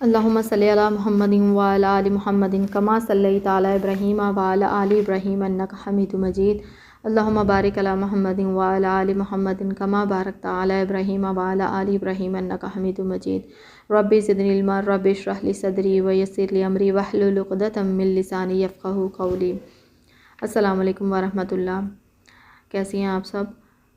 अल्लाहुम्मा सल्लि अला मुहम्मदिन व अला आलि मुहम्मदिन कमा सल्लैता अला इब्राहीम व अला आलि इब्राहीम अन्नका हमीदुम मजीद। अल्लाहुम्मा बारिक अला मुहम्मदिन व अला आलि मुहम्मदिन कमा बारकता अला इब्राहीम व अला आलि इब्राहीम अन्नका हमीदुम मजीद। रब्बि ज़िदनी इल्मा रब्बि इश्रह ली सदरी व यस्सिर ली अमरी वहलुल उक़दतम मिन लिसानी यफ़क़हू क़ौली। अस्सलामु अलैकुम व रहमतुल्लाह। कैसी हैं आप सब?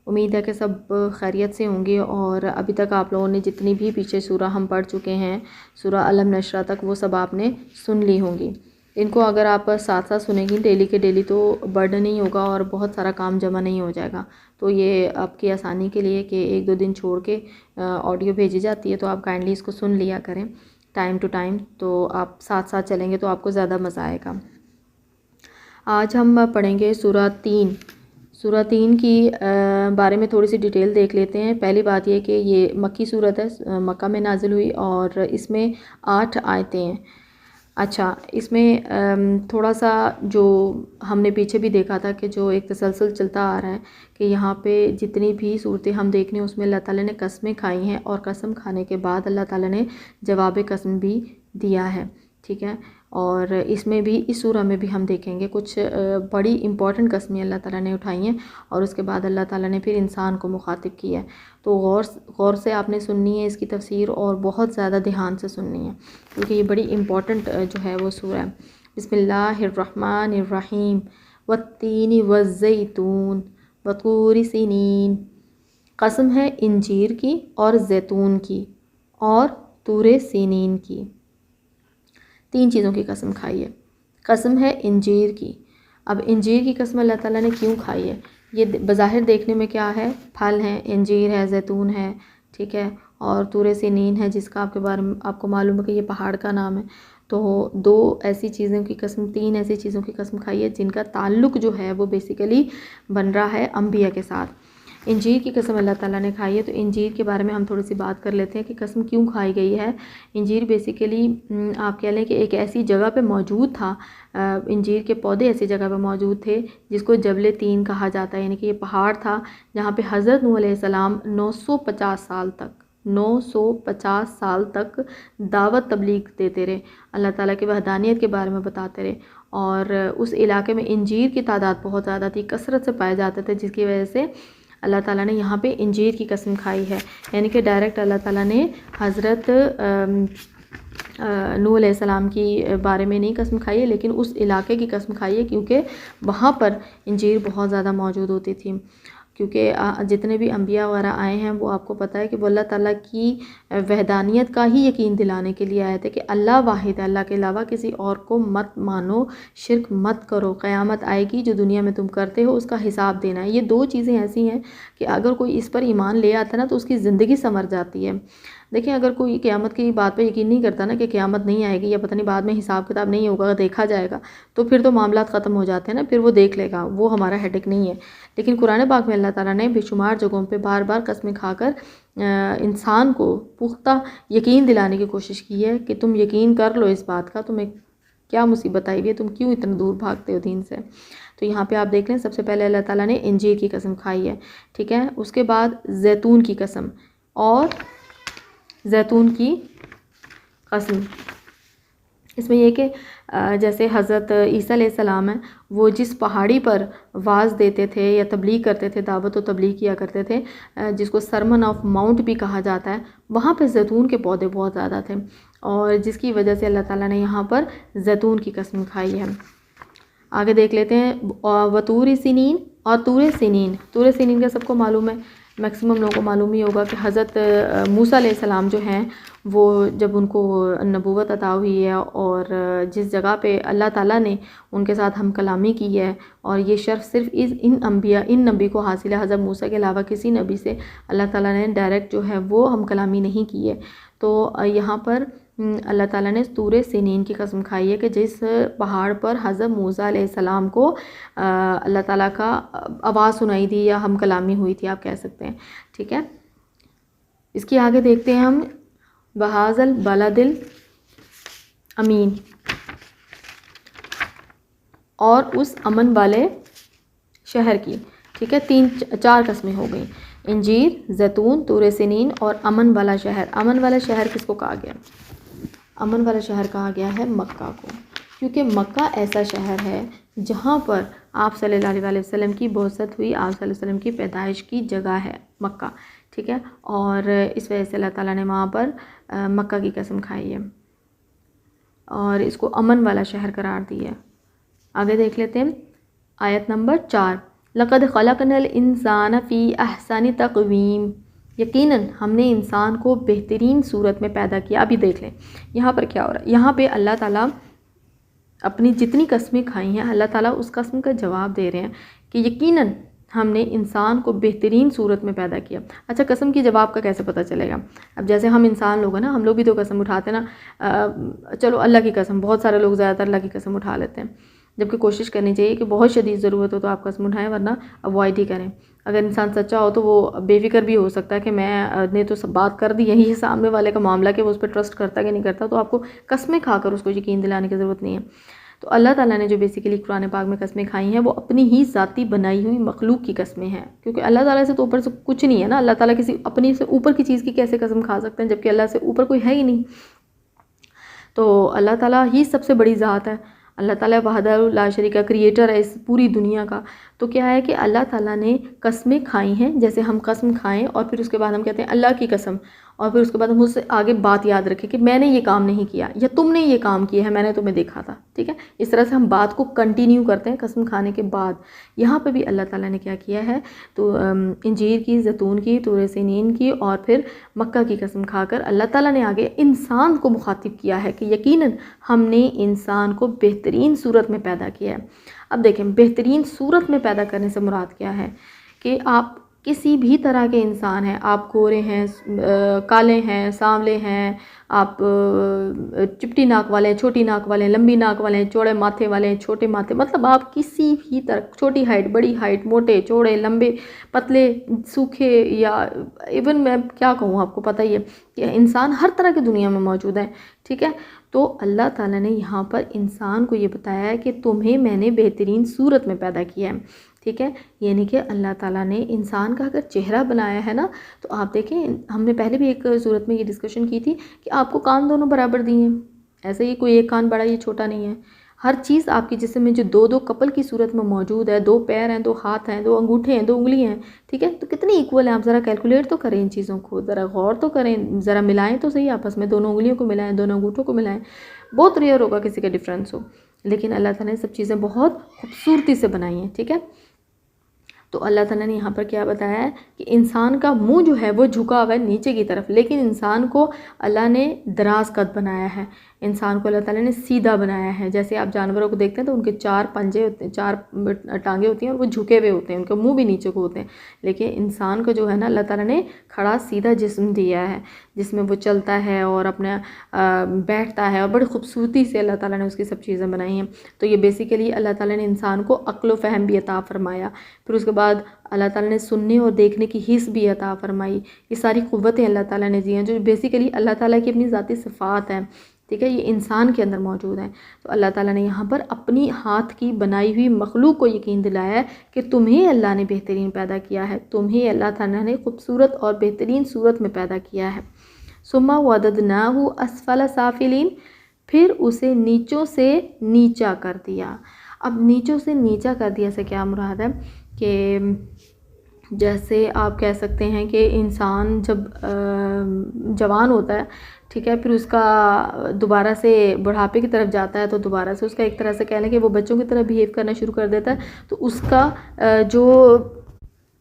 उम्मीद है कि सब खैरियत से होंगे। और अभी तक आप लोगों ने जितनी भी पीछे सूरा हम पढ़ चुके हैं, सूरा अलम नशरा तक, वो सब आपने सुन ली होंगी। इनको अगर आप साथ साथ सुनेंगी डेली के डेली तो बर्डन नहीं होगा और बहुत सारा काम जमा नहीं हो जाएगा। तो ये आपकी आसानी के लिए कि एक दो दिन छोड़ के ऑडियो भेजी जाती है, तो आप काइंडली इसको सुन लिया करें टाइम टू टाइम। तो आप साथ साथ चलेंगे तो आपको ज़्यादा मज़ा आएगा। आज हम पढ़ेंगे सूरा 3 की बारे में थोड़ी सी डिटेल देख लेते हैं। पहली बात ये कि ये मक्की सूरत है, मक्का में नाजिल हुई और इसमें 8 आयतें हैं। अच्छा, इसमें थोड़ा सा जो हमने पीछे भी देखा था कि जो एक तसलसल चलता आ रहा है कि यहाँ पे जितनी भी सूरतें हम देख रहे हैं उसमें अल्लाह ताला ने कस्में खाई हैं और कसम खाने के बाद अल्लाह ताला ने जवाब कसम भी दिया है, ठीक है। और इसमें भी, इस सूरा में भी हम देखेंगे कुछ बड़ी इंपॉर्टेंट कस्में अल्लाह ताला ने उठाई हैं और उसके बाद अल्लाह ताला ने फिर इंसान को मुखातिब किया है। तो गौर से आपने सुननी है इसकी तफसीर और बहुत ज़्यादा ध्यान से सुननी है क्योंकि ये बड़ी इंपॉर्टेंट जो है वो सूरा है। बिस्मिल्लाहिर्रहमानिर्रहीम वत्तीनी वज़्ज़ैतून वतूरि सिनीन। कसम है इंजीर की और जैतून की और तूरे सिनीन की। 3 चीज़ों की कसम खाई है। कसम है इंजीर की। अब इंजीर की कसम अल्लाह ताला ने क्यों खाई है? ये बज़ाहिर देखने में क्या है? फल है, इंजीर है, जैतून है, ठीक है, और तूरे सिनीन है जिसका आपके बारे में आपको मालूम है कि ये पहाड़ का नाम है। तो 2 ऐसी चीज़ों की कसम, 3 ऐसी चीज़ों की कसम खाई है जिनका ताल्लुक़ जो है वो बेसिकली बन रहा है अंबिया के साथ। इंजीर की कसम अल्लाह ताला ने खाई है। तो इंजीर के बारे में हम थोड़ी सी बात कर लेते हैं कि कसम क्यों खाई गई है। इंजीर बेसिकली आप कह लें कि एक ऐसी जगह पे मौजूद था, इंजीर के पौधे ऐसी जगह पे मौजूद थे जिसको जबल तीन कहा जाता है। यानी कि ये पहाड़ था जहाँ पे हज़रत नूह अलैहिस्सलाम 950 साल तक दावत तबलीग देते रहे, अल्लाह ताला की वहदानियत के बारे में बताते रहे। और उस इलाके में इंजीर की तादाद बहुत ज़्यादा थी, कसरत से पाए जाते थे, जिसकी वजह से अल्लाह ताला ने यहाँ पे इंजीर की कसम खाई है। यानी कि डायरेक्ट अल्लाह ताला ने हज़रत नूह अलैहिस्सलाम की बारे में नहीं कसम खाई है, लेकिन उस इलाके की कसम खाई है क्योंकि वहाँ पर इंजीर बहुत ज़्यादा मौजूद होती थी। क्योंकि जितने भी अंबिया वगैरह आए हैं वो आपको पता है कि वो अल्लाह ताला की वहदानियत का ही यकीन दिलाने के लिए आए थे कि अल्लाह वाहिद है, अल्लाह के अलावा किसी और को मत मानो, शिरक मत करो, क़यामत आएगी जो दुनिया में तुम करते हो उसका हिसाब देना है। ये 2 चीज़ें ऐसी हैं कि अगर कोई इस पर ईमान ले आता है ना तो उसकी ज़िंदगी संवर जाती है। देखिए, अगर कोई क़यामत की बात पे यकीन नहीं करता ना कि क़यामत नहीं आएगी या पता नहीं बाद में हिसाब किताब नहीं होगा, देखा जाएगा, तो फिर तो मामलात ख़त्म हो जाते हैं ना, फिर वो देख लेगा, वो हमारा हेडेक नहीं है। लेकिन कुरान पाक में अल्लाह ताला ने बेशुमार जगहों पे बार बार कस्में खाकर इंसान को पुख्ता यकीन दिलाने की कोशिश की है कि तुम यकीन कर लो इस बात का, तुम्हें क्या मुसीबत आई हुई है, तुम क्यों इतना दूर भागते हो दीन से। तो यहाँ पे आप देख लें, सबसे पहले अल्लाह ताला ने इंजीर की कसम खाई है, ठीक है। उसके बाद जैतून की कसम और जैतून की कसम। इसमें यह कि जैसे हज़रत ईसा अलैहिस्सलाम है, वो जिस पहाड़ी पर वाज देते थे या तबलीग करते थे, दावत और तबलीग किया करते थे, जिसको सरमन ऑफ माउंट भी कहा जाता है, वहाँ पे जैतून के पौधे बहुत ज़्यादा थे और जिसकी वजह से अल्लाह ताला ने यहाँ पर जैतून की कसम खाई है। आगे देख लेते हैं वतूर सिनीन और तूरे सिनीन। तूरे सिनीन का सबको मालूम है, मैक्सिमम लोगों को मालूम ही होगा कि हज़रत मूसा अलैहिस्सलाम जो हैं वो जब उनको नबूवत अता हुई है और जिस जगह पे अल्लाह ताला ने उनके साथ हम कलामी की है और ये शर्फ सिर्फ इन नबी को हासिल है, हज़रत मूसा के अलावा किसी नबी से अल्लाह ताला ने डायरेक्ट जो है वो हम कलामी नहीं की है। तो यहाँ पर अल्लाह ताला ने तूरे सिनीन की कसम खाई है कि जिस पहाड़ पर हज़रत मूसा अलैहिस्सलाम को अल्लाह ताला का आवाज़ सुनाई दी या हम कलामी हुई थी, आप कह सकते हैं, ठीक है। इसकी आगे देखते हैं हम बहाज़ल बलदिल अमीन और उस अमन वाले शहर की, ठीक है। 4 कस्में हो गई, इंजीर, जैतून, तूरे सिनीन और अमन वाला शहर। अमन वाला शहर किसको कहा गया? अमन वाला शहर कहा गया है मक्का को, क्योंकि मक्का ऐसा शहर है जहाँ पर आप सल्लल्लाहु अलैहि वसल्लम की बौसत हुई, आप सल्लल्लाहु अलैहि वसल्लम की पैदाइश की जगह है मक्का, ठीक है। और इस वजह से अल्लाह ताला ने वहाँ पर मक्का की कसम खाई है और इसको अमन वाला शहर करार दिया है। आगे देख लेते हैं आयत नंबर 4, लक़द ख़लक़नल इंसान फ़ी अहसनि तक़वीम, यकीनन हमने इंसान को बेहतरीन सूरत में पैदा किया। अभी देख लें यहाँ पर क्या हो रहा है। यहाँ पे अल्लाह ताला अपनी जितनी कस्में खाई हैं अल्लाह ताला उस कसम का जवाब दे रहे हैं कि यकीनन हमने इंसान को बेहतरीन सूरत में पैदा किया। अच्छा, कसम की जवाब का कैसे पता चलेगा? अब जैसे हम इंसान लोग हैं ना, हम लोग भी तो कसम उठाते हैं ना। चलो अल्लाह की कसम, बहुत सारे लोग ज़्यादातर अल्लाह की कसम उठा लेते हैं, जबकि कोशिश करनी चाहिए कि बहुत शदीद ज़रूरत हो तो आप कसम उठाएं, वरना अवॉइड ही करें। अगर इंसान सच्चा हो तो वो बेफिक्र भी हो सकता है कि मैंने तो सब बात कर दी, यही सामने वाले का मामला कि वो उस पर ट्रस्ट करता कि नहीं करता, तो आपको कस्में खाकर उसको यकीन दिलाने की ज़रूरत नहीं है। तो अल्लाह ताला ने जो बेसिकली कुरान पाक में कस्में खाई हैं वो अपनी ही ज़ाती बनाई हुई मखलूक की कस्में हैं, क्योंकि अल्लाह ताला से तो ऊपर से कुछ नहीं है ना। अल्लाह ताला किसी अपनी से ऊपर की चीज़ की कैसे कसम खा सकते हैं, जबकि अल्लाह से ऊपर कोई है ही नहीं। तो अल्लाह ताला ही सबसे बड़ी ज़ात है। अल्लाह ताला वहदहू ला शरीका, क्रिएटर है इस पूरी दुनिया का। तो क्या है कि अल्लाह ताला ने कस्में खाई हैं, जैसे हम कसम खाएं और फिर उसके बाद हम कहते हैं अल्लाह की कसम, और फिर उसके बाद हम उससे आगे बात याद रखें कि मैंने ये काम नहीं किया या तुमने ये काम किया है, मैंने तुम्हें देखा था, ठीक है। इस तरह से हम बात को कंटिन्यू करते हैं कसम खाने के बाद। यहाँ पे भी अल्लाह ताला ने क्या किया है, तो इंजीर की, ज़ैतून की, तूर सिनीन की और फिर मक्का की कसम खाकर अल्लाह ताला ने आगे इंसान को मुखातिब किया है कि यकीनन हमने इंसान को बेहतरीन सूरत में पैदा किया है। अब देखें, बेहतरीन सूरत में पैदा करने से मुराद क्या है कि आप किसी भी तरह के इंसान हैं, आप गोरे हैं, काले हैं, सांवले हैं, आप चिपटी नाक वाले हैं, छोटी नाक वाले हैं, लंबी नाक वाले हैं, चौड़े माथे वाले हैं, छोटे माथे, मतलब आप किसी भी तरह, छोटी हाइट, बड़ी हाइट, मोटे, चौड़े, लंबे, पतले, सूखे, या इवन मैं क्या कहूँ, आपको पता ही है कि इंसान हर तरह की दुनिया में मौजूद है, ठीक है। तो अल्लाह ताला ने यहाँ पर इंसान को ये बताया है कि तुम्हें मैंने बेहतरीन सूरत में पैदा किया है, ठीक है। यानी कि अल्लाह ताला ने इंसान का अगर चेहरा बनाया है ना, तो आप देखें, हमने पहले भी एक सूरत में ये डिस्कशन की थी कि आपको कान दोनों बराबर दिए हैं, ऐसे ही कोई एक कान बड़ा ये छोटा नहीं है। हर चीज़ आपके जिस्म में जो दो दो कपल की सूरत में मौजूद है, दो पैर हैं, दो हाथ हैं, दो अंगूठे हैं, दो उंगली हैं, ठीक है, तो कितनी इक्वल है। आप ज़रा कैलकुलेट तो करें इन चीज़ों को, ज़रा गौर तो करें, ज़रा मिलाएं तो सही आपस में, दोनों उंगलियों को मिलाएं, दोनों अंगूठों को मिलाएं। बहुत रेयर होगा किसी का डिफरेंस हो, लेकिन अल्लाह ताला ने सब चीज़ें बहुत खूबसूरती से बनाई हैं, ठीक है। तो अल्लाह ताला ने यहाँ पर क्या बताया है कि इंसान का मुंह जो है वो झुका हुआ है नीचे की तरफ, लेकिन इंसान को अल्लाह ने दराज कद बनाया है, इंसान को अल्लाह ताला ने सीधा बनाया है। जैसे आप जानवरों को देखते हैं तो उनके 4 पंजे होते हैं, 4 टांगे होती हैं और वो झुके हुए होते हैं, उनके मुंह भी नीचे को होते हैं। लेकिन इंसान को जो है ना, अल्लाह ताला ने खड़ा सीधा जिस्म दिया है, जिसमें वो चलता है और अपना बैठता है, और बड़ी खूबसूरती से अल्लाह ताला ने उसकी सब चीज़ें बनाई हैं। तो ये बेसिकली अल्लाह ताला ने इंसान को अक्ल व फ़हम भी अता फरमाया। फिर उसके बाद अल्लाह ताला ने सुनने और देखने की हिस्स भी अता फरमाई। ये सारी क़ुव्वतें अल्लाह ताला ने दी हैं, जो बेसिकली अल्लाह ताला की अपनी ज़ाती सिफ़ात हैं, ठीक है, ये इंसान के अंदर मौजूद हैं। तो अल्लाह ताला ने यहाँ पर अपनी हाथ की बनाई हुई मखलूक को यकीन दिलाया है कि तुम्हें अल्लाह ने बेहतरीन पैदा किया है, तुम्हें अल्लाह ताला ने खूबसूरत और बेहतरीन सूरत में पैदा किया है। सुम्मा वददनाहु अस्फला साफिलीन, फिर उसे नीचों से नीचा कर दिया। अब नीचों से नीचा कर दिया से क्या मुराद है कि जैसे आप कह सकते हैं कि इंसान जब जवान होता है, ठीक है, फिर उसका दोबारा से बुढ़ापे की तरफ जाता है, तो दोबारा से उसका एक तरह से कह लें कि वो बच्चों की तरह बिहेव करना शुरू कर देता है। तो उसका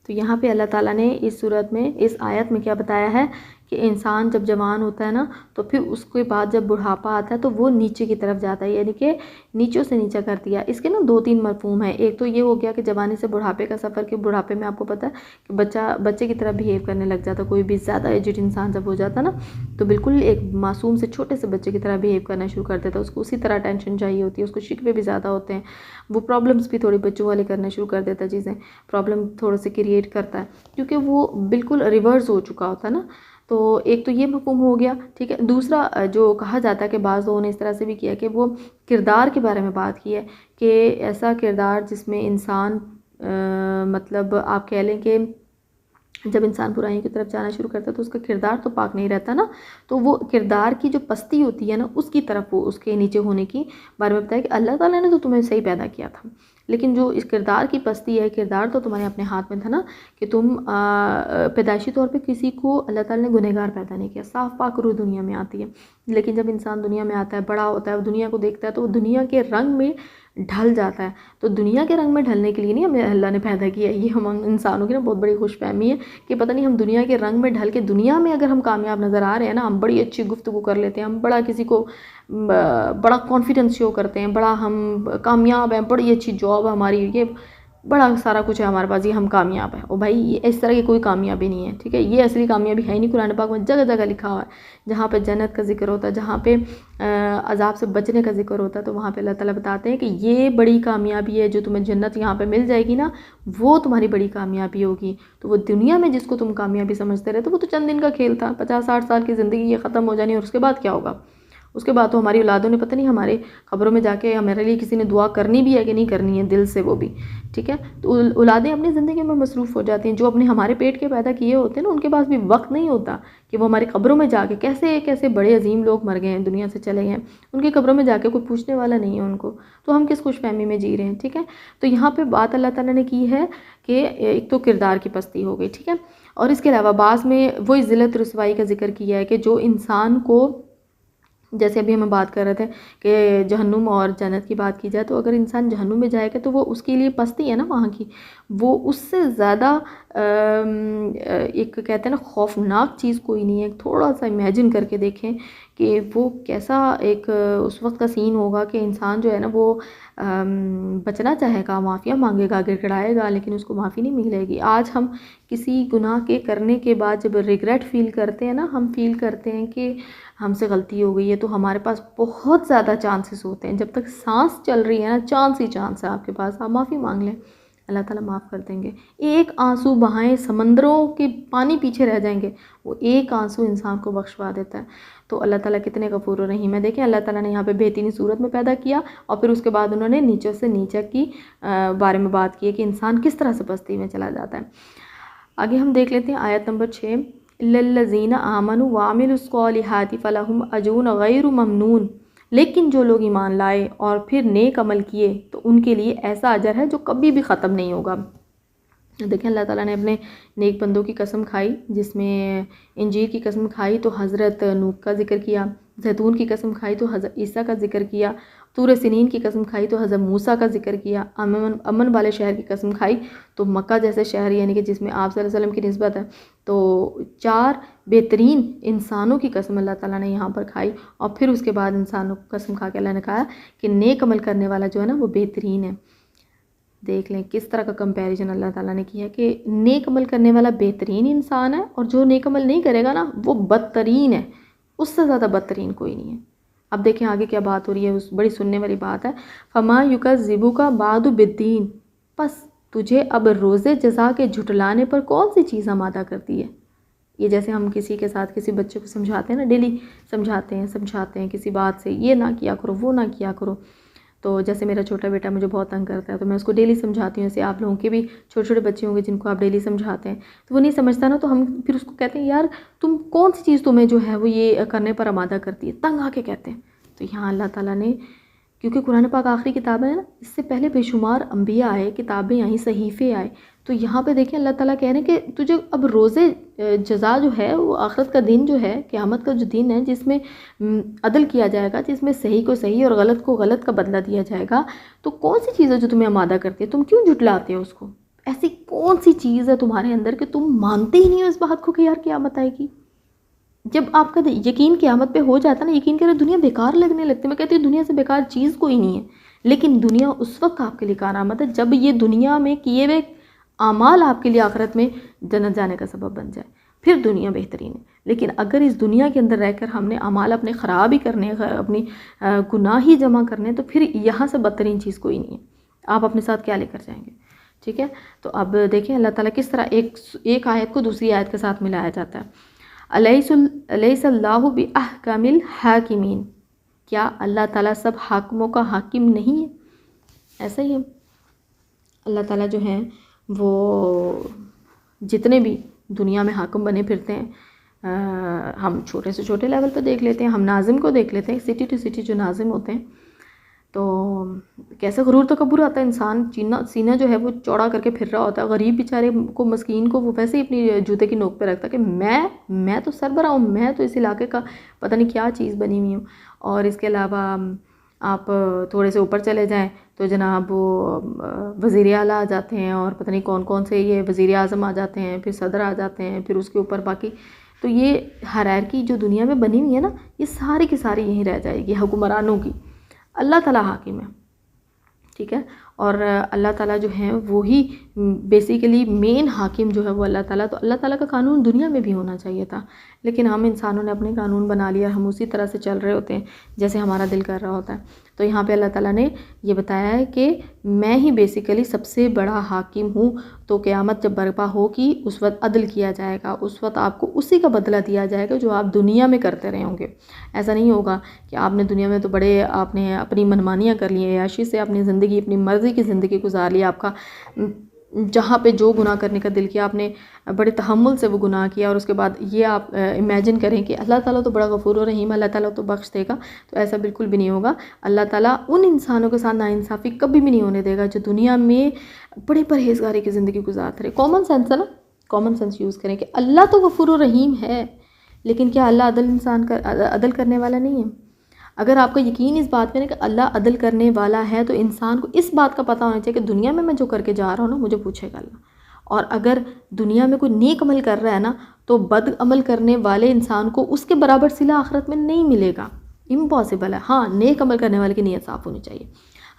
तो यहाँ पे अल्लाह ताला ने इस सूरत में, इस आयत में क्या बताया है कि इंसान जब जवान होता है ना, तो फिर उसके बाद जब बुढ़ापा आता है तो वो नीचे की तरफ जाता है, यानी कि नीचों से नीचा कर दिया। इसके ना 2-3 मफहूम है। एक तो ये हो गया कि जवानी से बुढ़ापे का सफ़र, कि बुढ़ापे में आपको पता है कि बच्चे की तरह बिहेव करने लग जाता। कोई भी ज़्यादा एजिड इंसान जब हो जाता ना, तो बिल्कुल एक मासूम से छोटे से बच्चे की तरह बिहेव करना शुरू कर देता है। उसको उसी तरह अटेंशन चाहिए होती है, उसको शिकवे भी ज़्यादा होते हैं, वो प्रॉब्लम्स भी थोड़ी बच्चों वाले करना शुरू कर देता है, चीज़ें प्रॉब्लम थोड़े से क्रिएट करता है, क्योंकि वो बिल्कुल रिवर्स हो चुका होता है ना। तो एक तो ये मफ़हूम हो गया, ठीक है। दूसरा जो कहा जाता है कि बाज़ लोगों ने इस तरह से भी किया कि वो किरदार के बारे में बात की है कि ऐसा किरदार जिसमें इंसान मतलब आप कह लें कि जब इंसान बुराइयों की तरफ जाना शुरू करता है तो उसका किरदार तो पाक नहीं रहता ना, तो वो किरदार की जो पस्ती होती है ना उसकी तरफ वो उसके नीचे होने की बारे में बताया कि अल्लाह ताला ने तो तुम्हें सही पैदा किया था, लेकिन जो इस किरदार की पस्ती है, किरदार तो तुम्हारे अपने हाथ में था ना, कि तुम पैदाइशी तौर पे किसी को अल्लाह ताला ने गुनहगार पैदा नहीं किया, साफ पाक रूह दुनिया में आती है। लेकिन जब इंसान दुनिया में आता है, बड़ा होता है, वो दुनिया को देखता है तो वो दुनिया के रंग में ढल जाता है। तो दुनिया के रंग में ढलने के लिए नहीं हमें अल्लाह ने पैदा किया। ये हम इंसानों की ना बहुत बड़ी खुशफहमी है कि पता नहीं हम दुनिया के रंग में ढल के दुनिया में अगर हम कामयाब नज़र आ रहे हैं ना, हम बड़ी अच्छी गुफ्तगू कर लेते हैं, हम बड़ा किसी को बड़ा कॉन्फिडेंस शो करते हैं, बड़ा हम कामयाब हैं, बड़ी अच्छी जॉब है हमारी, ये बड़ा सारा कुछ है हमारे पास, ये हम कामयाब है। और भाई ये इस तरह की कोई कामयाबी नहीं है, ठीक है, ये असली कामयाबी है ही नहीं। कुरान पाक में जगह जगह लिखा हुआ है, जहाँ पे जन्नत का जिक्र होता है, जहाँ पे अजाब से बचने का जिक्र होता है, तो वहाँ पे अल्लाह ताला बताते हैं कि ये बड़ी कामयाबी है, जो तुम्हें जन्नत यहाँ पे मिल जाएगी ना, वो तुम्हारी बड़ी कामयाबी होगी। तो वो दुनिया में जिसको तुम कामयाबी समझते रहे, तो वो तो चंद दिन का खेल था, 50-60 साल की ज़िंदगी ये ख़त्म हो जानी, और उसके बाद क्या होगा? उसके बाद तो हमारी औलादों ने पता नहीं हमारे क़ब्रों में जाके हमारे लिए किसी ने दुआ करनी भी है कि नहीं करनी है, दिल से वो भी, ठीक है। तो औलादें अपनी ज़िंदगी में मसरूफ़ हो जाती हैं। जो अपने हमारे पेट के पैदा किए होते हैं ना, उनके पास भी वक्त नहीं होता कि वो हमारी क़ब्रों में जाके, कैसे कैसे बड़े अजीम लोग मर गए हैं, दुनिया से चले गए हैं, उनकी क़ब्रों में जाके कोई पूछने वाला नहीं है उनको, तो हम किस खुशफहमी में जी रहे हैं, ठीक है। तो यहाँ पर बात अल्लाह ताला ने की है कि एक तो किरदार की पस्ती हो गई, ठीक है, और इसके अलावा बाज़ में वही ज़िल्लत रुसवाई का जिक्र किया है कि जो इंसान को, जैसे अभी हम बात कर रहे थे कि जहन्नुम और जन्नत की बात की जाए, तो अगर इंसान जहन्नुम में जाएगा तो वो उसके लिए पस्ती है ना वहाँ की, वो उससे ज़्यादा एक कहते हैं ना खौफनाक चीज़ कोई नहीं है। थोड़ा सा इमेजिन करके देखें कि वो कैसा एक उस वक्त का सीन होगा कि इंसान जो है ना वो बचना चाहेगा, माफ़िया मांगेगा, गिड़गिड़ाएगा, लेकिन उसको माफ़ी नहीं मिलेगी। आज हम किसी गुनाह के करने के बाद जब रिग्रेट फ़ील करते हैं ना, हम फ़ील करते हैं कि हमसे गलती हो गई है, तो हमारे पास बहुत ज़्यादा चांसेस होते हैं, जब तक सांस चल रही है ना, चांस ही चांस है आपके पास, आप माफ़ी मांग लें, अल्लाह ताला माफ़ कर देंगे। एक आंसू बहाएं, समंदरों के पानी पीछे रह जाएंगे, वो एक आंसू इंसान को बख्शवा देता है। तो अल्लाह ताला कितने गफूर रहीम है। देखें अल्लाह ताला ने यहाँ पे बेहतरीन सूरत में पैदा किया, और फिर उसके बाद उन्होंने नीचे से नीचे की बारे में बात की है कि इंसान किस तरह से पस्ती में चला जाता है। आगे हम देख लेते हैं आयत नंबर 6, इल्लल्लज़ीना आमनु वामिलुस्सॉलिहाति फ़लहुम अजरुन गैरु ममनून, लेकिन जो लोग ईमान लाए और फिर नेक अमल किए तो उनके लिए ऐसा अजर है जो कभी भी ख़त्म नहीं होगा। देखें अल्लाह ताला ने अपने नेक बंदों की कसम खाई, जिसमें इंजीर की कसम खाई तो हज़रत नूह का जिक्र किया, जैतून की कसम खाई तो हज़रत ईसा का जिक्र किया, तूर सिनीन की कसम खाई तो हज़रत मूसा का जिक्र किया, अमन वाले शहर की कसम खाई तो मक्का जैसे शहर, यानी कि जिसमें आप सल्लल्लाहु अलैहि वसल्लम की निस्बत है, तो 4 बेहतरीन इंसानों की कसम अल्लाह ताला ने यहाँ पर खाई, और फिर उसके बाद इंसानों को कसम खा के अल्लाह ने कहा कि नेक अमल करने वाला जो है ना वो बेहतरीन है। देख लें किस तरह का कंपैरिजन अल्लाह ताला ने किया कि नेक अमल करने वाला बेहतरीन इंसान है, और जो नेक अमल नहीं करेगा ना वो बदतरीन है, उससे ज़्यादा बदतरीन कोई नहीं है। अब देखें आगे क्या बात हो रही है, उस बड़ी सुनने वाली बात है। फमा युकज़्ज़िबुका बादु बिद्दीन, बस तुझे अब रोज़े जज़ा के झुटलाने पर कौन सी चीज़ आमादा करती है। ये जैसे हम किसी के साथ किसी बच्चे को समझाते हैं ना, डेली समझाते हैं किसी बात से, ये ना किया करो, वो ना किया करो। तो जैसे मेरा छोटा बेटा मुझे बहुत तंग करता है, तो मैं उसको डेली समझाती हूँ। ऐसे आप लोगों के भी छोटे छोटे बच्चे होंगे जिनको आप डेली समझाते हैं, तो वो नहीं समझता ना, तो हम फिर उसको कहते हैं यार तुम कौन सी चीज़ तुम्हें जो है वो ये करने पर आमादा करती है, तंग आके कहते हैं। तो यहाँ अल्लाह ताला ने, क्योंकि कुरान पाक आखिरी किताब है ना, इससे पहले बेशुमार अंबिया आए, किताबें आई, सहीफ़े आए, तो यहाँ पे देखें अल्लाह ताला कह रहे हैं कि तुझे अब रोज़े जज़ा जो है वो आखिरत का दिन जो है, क़यामत का जो दिन है जिसमें अदल किया जाएगा, जिसमें सही को सही और गलत को गलत का बदला दिया जाएगा, तो कौन सी चीज़ है जो तुम्हें आमादा करती है, तुम क्यों झुटलाते हो उसको। ऐसी कौन सी चीज़ है तुम्हारे अंदर कि तुम मानते ही नहीं हो इस बात को कि यार क़यामत आएगी। जब आपका यकीन क़यामत पे हो जाता है ना, यकीन करे दुनिया बेकार लगने लगती है। मैं कहती हूँ दुनिया से बेकार चीज़ कोई नहीं है, लेकिन दुनिया उस वक्त आपके लिए कारआमद है जब ये दुनिया में किए हुए आमाल आपके लिए आखिरत में जन्नत जाने का सबब बन जाए, फिर दुनिया बेहतरीन है। लेकिन अगर इस दुनिया के अंदर रहकर हमने आमाल अपने ख़राब ही करने, अपनी गुनाह ही जमा करने, तो फिर यहाँ से बदतरीन चीज़ कोई नहीं है। आप अपने साथ क्या लेकर जाएंगे, ठीक है। तो अब देखें अल्लाह ताला किस तरह एक आयत को दूसरी आयत के साथ मिलाया जाता है। अलैहिस्सलाहु बिअहकामिल हाकिमीन, क्या अल्लाह ताला सब हाकिमों का हाकिम नहीं है। ऐसा ही है, अल्लाह ताला जो है वो जितने भी दुनिया में हाकिम बने फिरते हैं। हम छोटे से छोटे लेवल पर देख लेते हैं, हम नाज़िम को देख लेते हैं, सिटी टू सिटी जो नाज़िम होते हैं, तो कैसे गुरूर तकब्बुर आता है। इंसान सीना जो है वो चौड़ा करके फिर रहा होता है, गरीब बेचारे को, मस्कीन को वो वैसे ही अपनी जूते की नोक पे रखता है कि मैं तो सरबरा हूँ, मैं तो इस इलाके का पता नहीं क्या चीज़ बनी हुई हूँ। और इसके अलावा आप थोड़े से ऊपर चले जाएँ तो जनाब वो वज़ीर आला आ जाते हैं, और पता नहीं कौन कौन से ये वज़ीर आज़म आ जाते हैं, फिर सदर आ जाते हैं, फिर उसके ऊपर बाकी। तो ये हायरार्की जो दुनिया में बनी हुई है ना, ये सारी की सारी यहीं रह जाएगी हुक्मरानों की। अल्लाह ताला हाकिम है, ठीक है। और अल्लाह ताला जो है वो ही बेसिकली मेन हाकिम जो है वो अल्लाह ताला। तो अल्लाह ताला का कानून दुनिया में भी होना चाहिए था, लेकिन हम इंसानों ने अपने कानून बना लिया, हम उसी तरह से चल रहे होते हैं जैसे हमारा दिल कर रहा होता है। तो यहाँ पे अल्लाह ताला ने ये बताया है कि मैं ही बेसिकली सबसे बड़ा हाकिम हूँ। तो क़यामत जब बर्पा होगी उस वक्त अदल किया जाएगा, उस वक्त आपको उसी का बदला दिया जाएगा जो आप दुनिया में करते रहे होंगे। ऐसा नहीं होगा कि आपने दुनिया में तो बड़े आपने अपनी मनमानियाँ कर ली, याशी से अपनी ज़िंदगी, अपनी मर्ज़ी की ज़िंदगी गुजार ली, आपका जहाँ पे जो गुनाह करने का दिल किया आपने बड़े तहम्मुल से वो गुनाह किया, और उसके बाद ये आप इमेजिन करें कि अल्लाह ताला तो बड़ा गफूर और रहीम, अल्लाह ताला तो बख्श देगा। तो ऐसा बिल्कुल भी नहीं होगा। अल्लाह ताला उन इंसानों के साथ नाइंसाफ़ी कभी भी नहीं होने देगा जो दुनिया में बड़ी परहेज़गारी की ज़िंदगी गुजारते रहे। कॉमन सेंस है ना, कॉमन सेंस यूज़ करें कि अल्लाह तो गफूर और रहीम है, लेकिन क्या अल्लाह अदल करने वाला नहीं है? अगर आपका यकीन इस बात में ना कि अल्लाह अदल करने वाला है, तो इंसान को इस बात का पता होना चाहिए कि दुनिया में मैं जो करके जा रहा हूँ ना, मुझे पूछेगा अल्लाह। और अगर दुनिया में कोई नेक अमल कर रहा है ना, तो बद अमल करने वाले इंसान को उसके बराबर सिला आखिरत में नहीं मिलेगा, इम्पॉसिबल है। हाँ, नेक अमल करने वाले की नीयत साफ़ होनी चाहिए।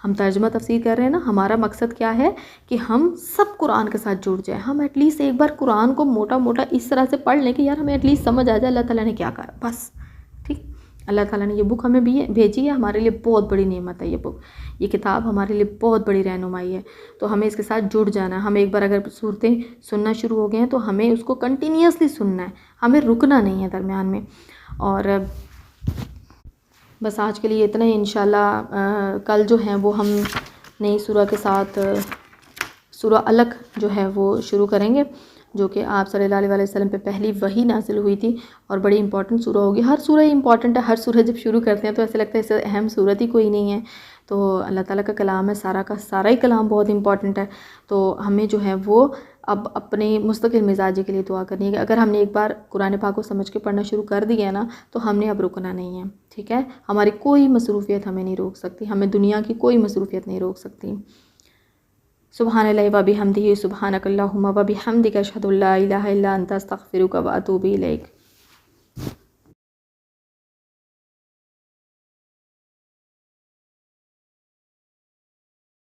हम तर्जुमा तफसीर कर रहे हैं ना, हमारा मकसद क्या है कि हम सब कुरान के साथ जुड़ जाएँ। हम एटलीस्ट एक बार कुरान को मोटा मोटा इस तरह से पढ़ लें कि यार हमें एटलीस्ट समझ आ जाए अल्लाह ताला ने क्या कहा, बस। ठीक, अल्लाह ताला ने ये बुक हमें भी भेजी है, हमारे लिए बहुत बड़ी नेमत है ये बुक, ये किताब हमारे लिए बहुत बड़ी रहनुमाई है। तो हमें इसके साथ जुड़ जाना है। हम एक बार अगर सूरतें सुनना शुरू हो गए हैं तो हमें उसको कंटिन्यूसली सुनना है, हमें रुकना नहीं है दरमियान में। और बस आज के लिए इतना ही। इंशाल्लाह कल जो है वो हम नई सूरह के साथ सूरह अलक जो है वो शुरू करेंगे, जो कि आप सल्लल्लाहु अलैहि वसल्लम पे पहली वही नाजिल हुई थी, और बड़ी इंपॉर्टेंट सूरह होगी। हर सूरह इंपॉर्टेंट है, हर सूरह जब शुरू करते हैं तो ऐसे लगता है इससे अहम सूरत ही कोई नहीं है। तो अल्लाह ताला का कलाम है, सारा का सारा ही कलाम बहुत इंपॉर्टेंट है। तो हमें जो है वो अब अपने मुस्तकिल मिजाजी के लिए दुआ करनी है कि अगर हमने एक बार कुरान पाक को समझ के पढ़ना शुरू कर दिया है ना, तो हमने अब रुकना नहीं है, ठीक है। हमारी कोई मसरूफ़ियत हमें नहीं रोक सकती, हमें दुनिया की कोई मसरूफ़ियत नहीं रोक सकती। सुब्हानल्लाहि व बिहम्दिही, सुब्हानकल्लाहुम्मा व बिहम्दिका, अशहदु अल्ला इलाहा इल्ला अंता, अस्तगफिरुका व अतूबु इलैक।